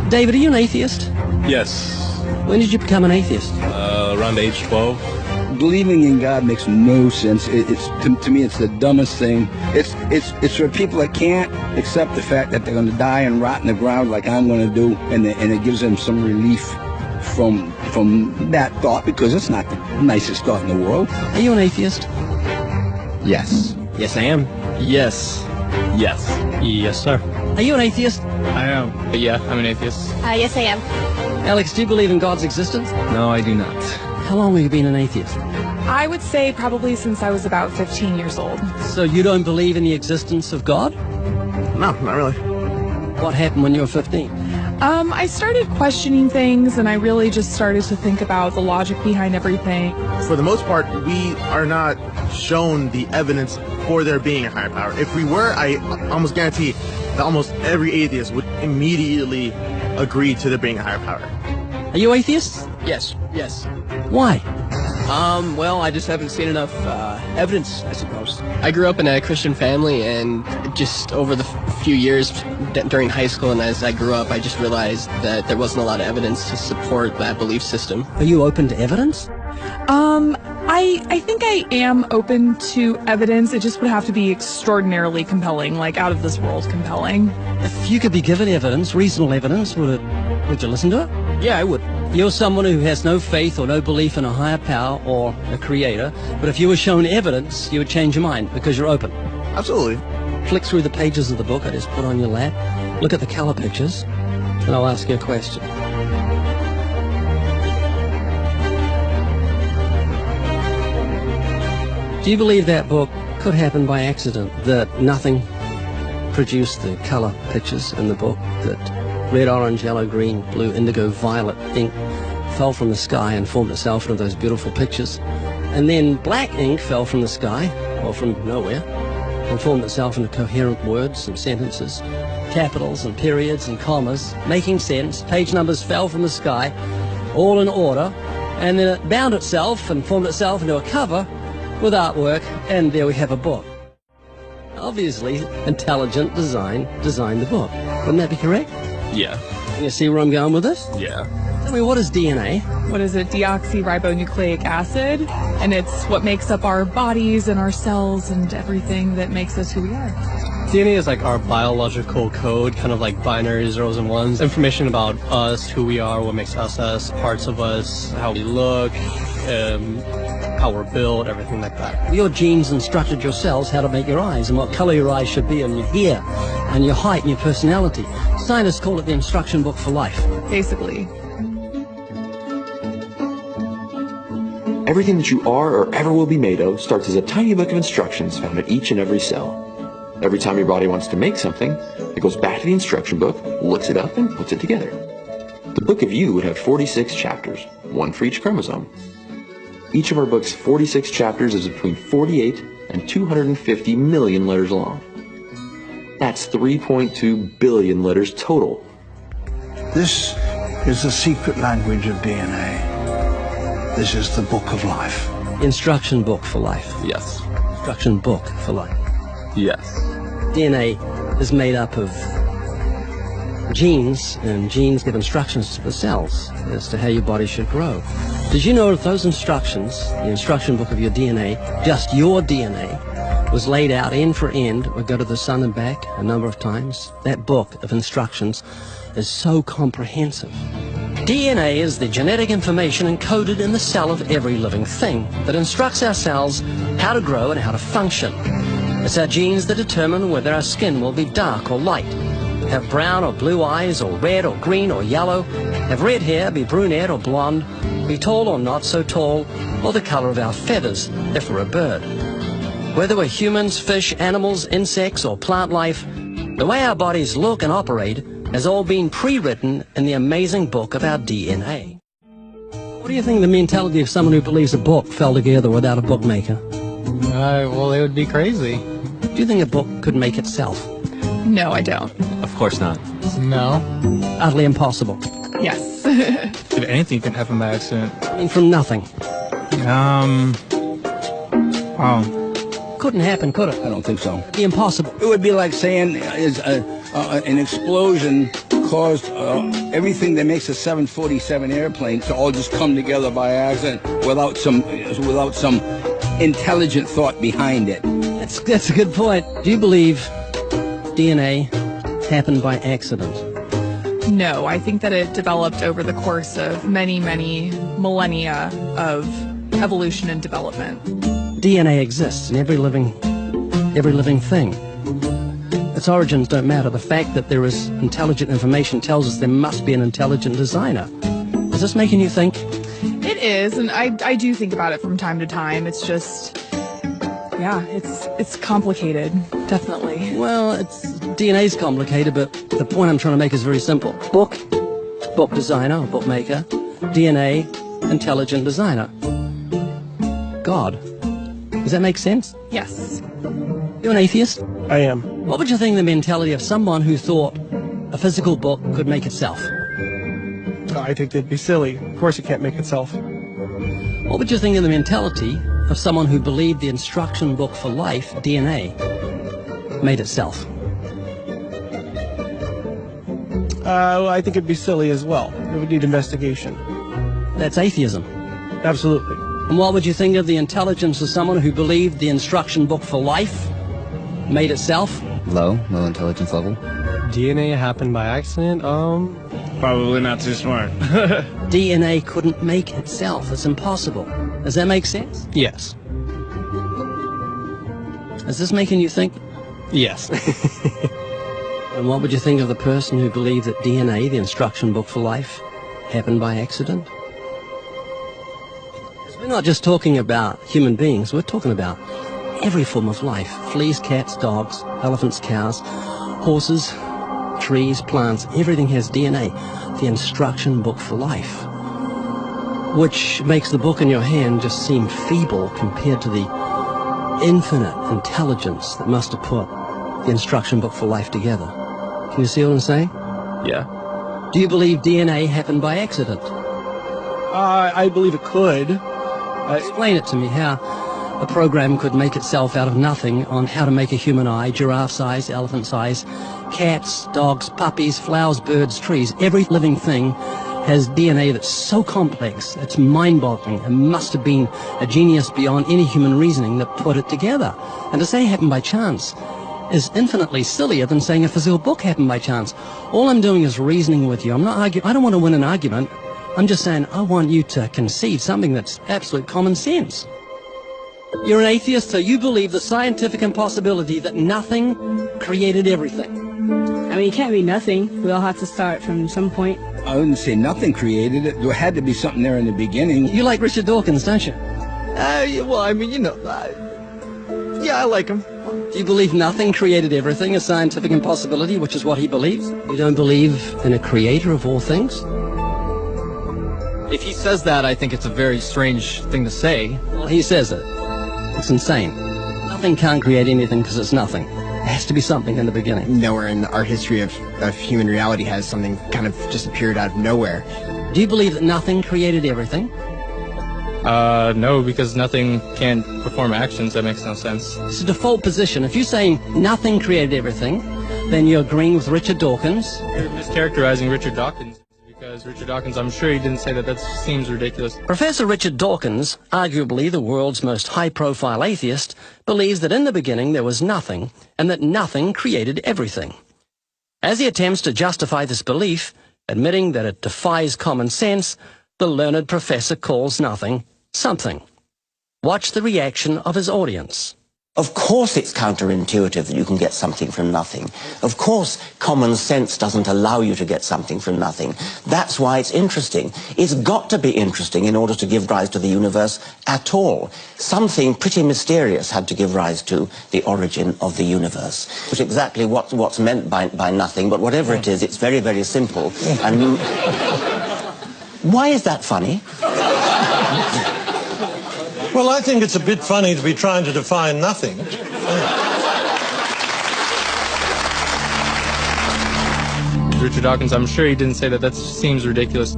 David, are you an atheist? Yes. When did you become an atheist? Around age 12. Believing in God makes no sense. To me, it's the dumbest thing. It's for people that can't accept the fact that they're going to die and rot in the ground like I'm going to do, and it gives them some relief from that thought, because it's not the nicest thought in the world. Are you an atheist? Yes. Yes, I am. Yes. Yes. Yes, sir. Are you an atheist? I am. Yeah, I'm an atheist. Yes, I am. Alex, do you believe in God's existence? No, I do not. How long have you been an atheist? I would say probably since I was about 15 years old. So you don't believe in the existence of God? No, not really. What happened when you were 15? I started questioning things, and I really just started to think about the logic behind everything. For the most part, we are not shown the evidence for there being a higher power. If we were, I almost guarantee that almost every atheist would immediately agree to there being a higher power. Are you atheists? Yes. Why? Well, I just haven't seen enough evidence, I suppose. I grew up in a Christian family, and just over the few years during high school and as I grew up, I just realized that there wasn't a lot of evidence to support that belief system. Are you open to evidence? I think I am open to evidence. It just would have to be extraordinarily compelling, like out of this world compelling. If you could be given evidence, reasonable evidence, would you listen to it? Yeah, I would. You're someone who has no faith or no belief in a higher power or a creator, but if you were shown evidence, you would change your mind because you're open. Absolutely. Flick through the pages of the book I just put on your lap, look at the color pictures, and I'll ask you a question. Do you believe that book could happen by accident, that nothing produced the color pictures in the book, that red, orange, yellow, green, blue, indigo, violet ink fell from the sky and formed itself into those beautiful pictures, and then black ink fell from the sky, or from nowhere, and formed itself into coherent words and sentences, capitals and periods and commas, making sense, page numbers fell from the sky, all in order, and then it bound itself and formed itself into a cover with artwork, and there we have a book. Obviously, intelligent design designed the book. Wouldn't that be correct? Yeah. Can you see where I'm going with this? Yeah. Tell me, what is DNA? What is it? Deoxyribonucleic acid. And it's what makes up our bodies and our cells and everything that makes us who we are. DNA is like our biological code, kind of like binary zeros and ones. Information about us, who we are, what makes us, parts of us, how we look, how we're built, everything like that. Your genes instructed your cells how to make your eyes and what color your eyes should be, and your hair, and your height, and your personality. Scientists call it the instruction book for life. Basically. Everything that you are or ever will be made of starts as a tiny book of instructions found in each and every cell. Every time your body wants to make something, it goes back to the instruction book, looks it up, and puts it together. The book of you would have 46 chapters, one for each chromosome. Each of our book's 46 chapters is between 48 and 250 million letters long. That's 3.2 billion letters total. This is the secret language of DNA. This is the book of life. Instruction book for life. Yes. Instruction book for life. Yes. DNA is made up of genes, and genes give instructions to the cells as to how your body should grow. Did you know that those instructions, the instruction book of your DNA, just your DNA, was laid out end for end, would go to the sun and back a number of times? That book of instructions is so comprehensive. DNA is the genetic information encoded in the cell of every living thing that instructs our cells how to grow and how to function. It's our genes that determine whether our skin will be dark or light, have brown or blue eyes, or red or green or yellow, have red hair, be brunette or blonde, be tall or not so tall, or the color of our feathers if we're a bird. Whether we're humans, fish, animals, insects, or plant life, the way our bodies look and operate has all been pre-written in the amazing book of our DNA. What do you think the mentality of someone who believes a book fell together without a bookmaker? Well, it would be crazy. Do you think a book could make itself? No, I don't. Of course not. No. Utterly impossible. Yes. If anything can happen by accident. I mean, from nothing. Couldn't happen, could it? I don't think so. It'd be impossible. It would be like saying an explosion caused everything that makes a 747 airplane to all just come together by accident without some intelligent thought behind it. That's a good point. Do you believe DNA happened by accident? No, I think that it developed over the course of many, many millennia of evolution and development. DNA exists in every living thing. Its origins don't matter. The fact that there is intelligent information tells us there must be an intelligent designer. Is this making you think? It is, and I do think about it from time to time. It's just, yeah, it's complicated, definitely. Well, DNA's complicated, but the point I'm trying to make is very simple. Book designer, or bookmaker, DNA, intelligent designer. God. Does that make sense? Yes. You're an atheist? I am. What would you think of the mentality of someone who thought a physical book could make itself? I think they'd be silly. Of course it can't make itself. What would you think of the mentality of someone who believed the instruction book for life, DNA, made itself? I think it'd be silly as well. It would need investigation. That's atheism. Absolutely. And what would you think of the intelligence of someone who believed the instruction book for life made itself? Low intelligence level. DNA happened by accident? Probably not too smart. DNA couldn't make itself. It's impossible. Does that make sense? Yes. Is this making you think? Yes. And what would you think of the person who believed that DNA, the instruction book for life, happened by accident? We're not just talking about human beings, we're talking about every form of life. Fleas, cats, dogs, elephants, cows, horses, trees, plants, everything has DNA, the instruction book for life. Which makes the book in your hand just seem feeble compared to the infinite intelligence that must have put the instruction book for life together. Can you see what I'm saying? Yeah. Do you believe DNA happened by accident? I believe it could. Explain it to me, how a program could make itself out of nothing on how to make a human eye, giraffe size, elephant size, cats, dogs, puppies, flowers, birds, trees. Every living thing has DNA that's so complex, it's mind-boggling, and must have been a genius beyond any human reasoning that put it together. And to say it happened by chance is infinitely sillier than saying a physical book happened by chance. All I'm doing is reasoning with you. I'm not arguing. I don't want to win an argument. I'm just saying I want you to concede something that's absolute common sense. You're an atheist, so you believe the scientific impossibility that nothing created everything. I mean, it can't be nothing. We all have to start from some point. I wouldn't say nothing created it. There had to be something there in the beginning. You like Richard Dawkins, don't you? Well, I mean, yeah, I like him. Do you believe nothing created everything, a scientific impossibility, which is what he believes? You don't believe in a creator of all things? If he says that, I think it's a very strange thing to say. Well, he says it. It's insane. Nothing can't create anything because it's nothing. There has to be something in the beginning. Nowhere in our history of human reality has something kind of just appeared out of nowhere. Do you believe that nothing created everything? No, because nothing can perform actions. That makes no sense. It's a default position. If you're saying nothing created everything, then you're agreeing with Richard Dawkins. You're mischaracterizing Richard Dawkins, because Richard Dawkins, I'm sure he didn't say that. That seems ridiculous. Professor Richard Dawkins, arguably the world's most high-profile atheist, believes that in the beginning there was nothing, and that nothing created everything. As he attempts to justify this belief, admitting that it defies common sense, the learned professor calls nothing something. Watch the reaction of his audience. Of course it's counterintuitive that you can get something from nothing. Of course common sense doesn't allow you to get something from nothing. That's why it's interesting. It's got to be interesting in order to give rise to the universe at all. Something pretty mysterious had to give rise to the origin of the universe. Which is exactly what's meant by nothing, but whatever it is, it's very, very simple. And why is that funny? Well, I think it's a bit funny to be trying to define nothing. Richard Dawkins, I'm sure he didn't say that. That seems ridiculous.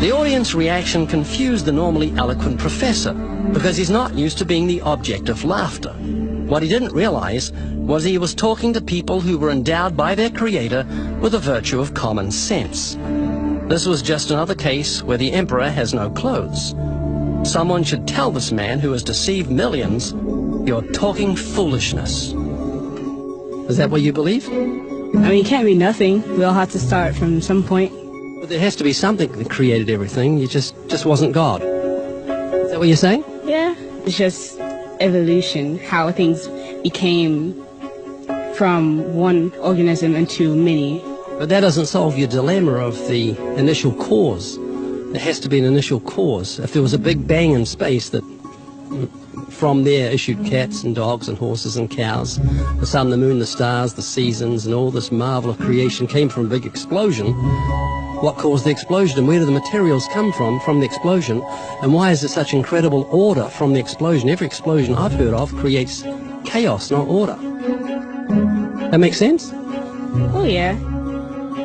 The audience reaction confused the normally eloquent professor because he's not used to being the object of laughter. What he didn't realize was he was talking to people who were endowed by their creator with the virtue of common sense. This was just another case where the emperor has no clothes. Someone should tell this man who has deceived millions, "You're talking foolishness." Is that what you believe? I mean, it can't be nothing. We all have to start from some point. But there has to be something that created everything. You just wasn't God. Is that what you're saying? Yeah. It's just evolution, how things became from one organism into many. But that doesn't solve your dilemma of the initial cause. There has to be an initial cause. If there was a big bang in space that from there issued cats and dogs and horses and cows, the sun, the moon, the stars, the seasons, and all this marvel of creation came from a big explosion, what caused the explosion, and where do the materials come from the explosion, and why is there such incredible order from the explosion? Every explosion I've heard of creates chaos, not order. That makes sense? Oh, yeah.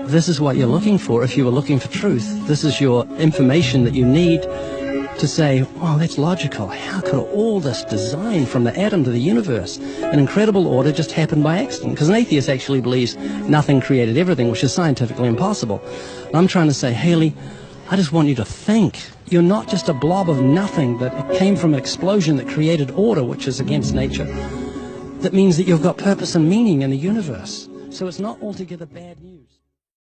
This is what you're looking for if you were looking for truth. This is your information that you need to say, well, that's logical. How could all this design from the atom to the universe, an incredible order, just happen by accident? Because an atheist actually believes nothing created everything, which is scientifically impossible. And I'm trying to say, Haley, I just want you to think. You're not just a blob of nothing, but it came from an explosion that created order, which is against nature. That means that you've got purpose and meaning in the universe. So it's not altogether bad news.